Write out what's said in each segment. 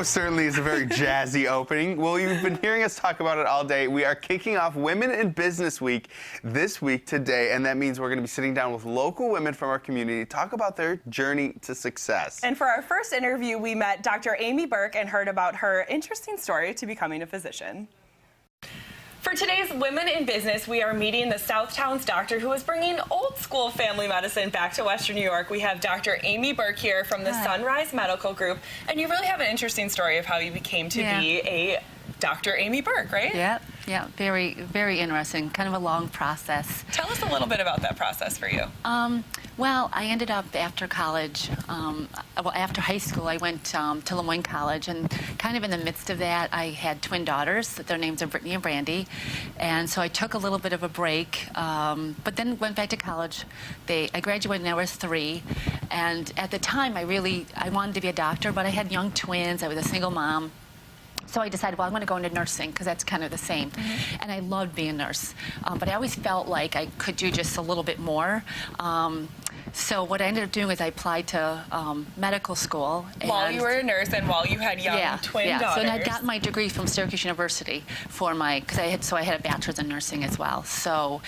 most certainly is a very jazzy opening. Well, you've been hearing us talk about it all day. We are kicking off Women in Business Week this week today, and that means we're going to be sitting down with local women from our community to talk about their journey to success. And for our first interview, we met Dr. Amy Burke and heard about her interesting story to becoming a physician. For today's Women in Business, we are meeting the Southtowns doctor who is bringing old school family medicine back to Western New York. We have Dr. Amy Burke here from the Sunrise Medical Group, and you really have an interesting story of how you became to be a Dr. Amy Burke, right? Yeah, very, very interesting. Kind of a long process. Tell us a little bit about that process for you. Well, I ended up after college, after high school, I went to Lemoyne College, and kind of in the midst of that, I had twin daughters. Their names are Brittany and Brandy, and so I took a little bit of a break, but then went back to college. I graduated when I was 3, and at the time, I wanted to be a doctor, but I had young twins. I was a single mom. So I decided, well, I'm going to go into nursing because that's kind of the same. And I loved being a nurse. But I always felt like I could do just a little bit more. So what I ended up doing is I applied to medical school. While you were a nurse and while you had young twin daughters. So I got my degree from Syracuse University for because I had a bachelor's in nursing as well. So,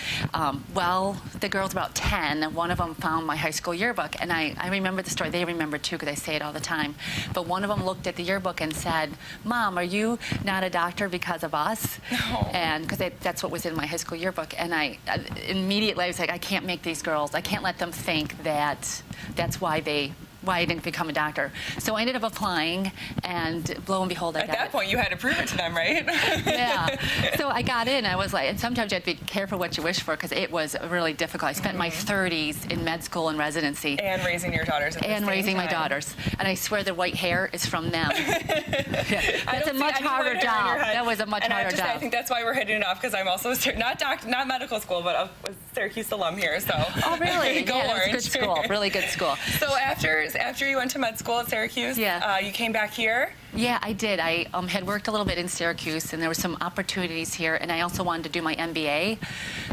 well, the girls about 10, one of them found my high school yearbook, and I remember the story. They remember too because I say it all the time. But one of them looked at the yearbook and said, "Mom, are you not a doctor because of us?" No. And because that's what was in my high school yearbook. And I immediately was like, I can't make these girls, I can't let them think that that's why I didn't become a doctor. So I ended up applying, and lo and behold, I got it. At that point, you had to prove it to them, right? Yeah. So I got in. I was like, and sometimes you have to be careful what you wish for because it was really difficult. I spent my 30s in med school and residency. And raising your daughters at the same time. And raising my daughters. And I swear the white hair is from them. That's a much harder job. That was a much harder job. I think that's why we're hitting it off, because I'm also not medical school, but a Syracuse alum here. So. Oh, really? Go Orange. Good school. Really good school. So after you went to med school at Syracuse, you came back here? Yeah, I did. I had worked a little bit in Syracuse, and there were some opportunities here, and I also wanted to do my MBA.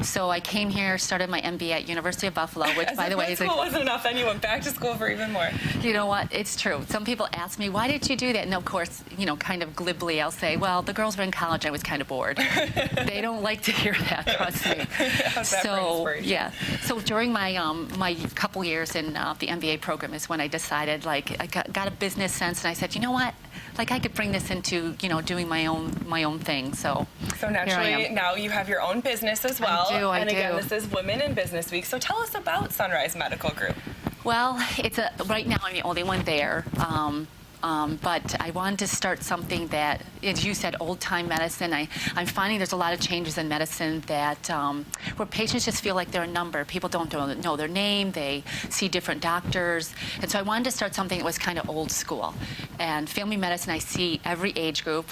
So I came here, started my MBA at University of Buffalo, which, by the way, is school wasn't enough, then you went back to school for even more. You know what? It's true. Some people ask me, why did you do that? And of course, kind of glibly, I'll say, well, the girls were in college. I was kind of bored. They don't like to hear that, trust me. So, yeah. So during my my couple years in the MBA program is when I decided, like, I got a business sense, and I said, you know what? Like, I could bring this into, doing my own thing. So naturally, now you have your own business as well. I do. And again, this is Women in Business Week. So tell us about Sunrise Medical Group. Well, right now I'm the only one there. But I wanted to start something that, as you said, old-time medicine. I'm finding there's a lot of changes in medicine that where patients just feel like they're a number. People don't know their name. They see different doctors. And so I wanted to start something that was kind of old school. And family medicine, I see every age group,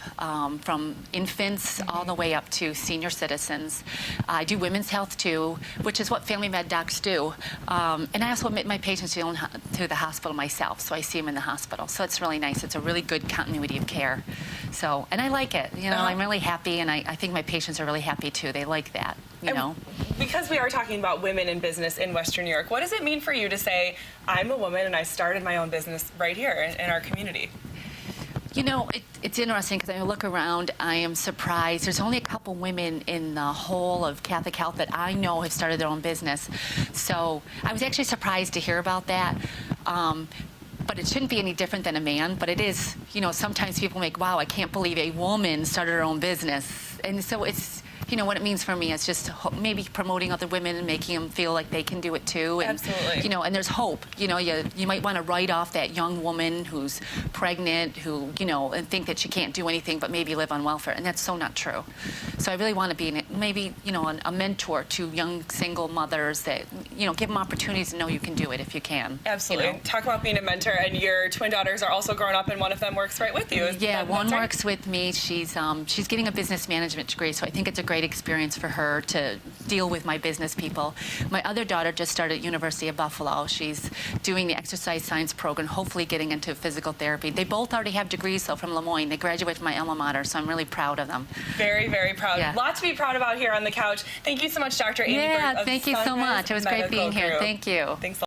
from infants all the way up to senior citizens. I do women's health, too, which is what family med docs do. And I also admit my patients to the hospital myself, so I see them in the hospital. So it's really nice. It's a really good continuity of care. So, and I like it. I'm really happy, and I think my patients are really happy too. They like that, Because we are talking about women in business in Western New York, what does it mean for you to say, I'm a woman and I started my own business right here in our community? It's interesting because I look around, I am surprised. There's only a couple women in the whole of Catholic Health that I know have started their own business. So I was actually surprised to hear about that. But it shouldn't be any different than a man. But it is, sometimes people make, wow, I can't believe a woman started her own business. And so it's, what it means for me is just maybe promoting other women and making them feel like they can do it too. And, absolutely. And there's hope. You might want to write off that young woman who's pregnant, who, and think that she can't do anything but maybe live on welfare. And that's so not true. So I really want to be maybe, a mentor to young single mothers that, give them opportunities to know you can do it if you can. Absolutely. Talk about being a mentor, and your twin daughters are also grown up, and one of them works right with you. Yeah, one works with me. She's getting a business management degree, so I think it's a great experience for her to deal with my business people. My other daughter just started at University of Buffalo. She's doing the exercise science program, hopefully getting into physical therapy. They both already have degrees, though, from Lemoyne. They graduated from my alma mater, so I'm really proud of them. Very, very proud. Yeah. Lot to be proud about here on the couch. Thank you so much, Dr. Amy Burke. Yeah, thank you so much. It was great being here. Thank you. Thanks.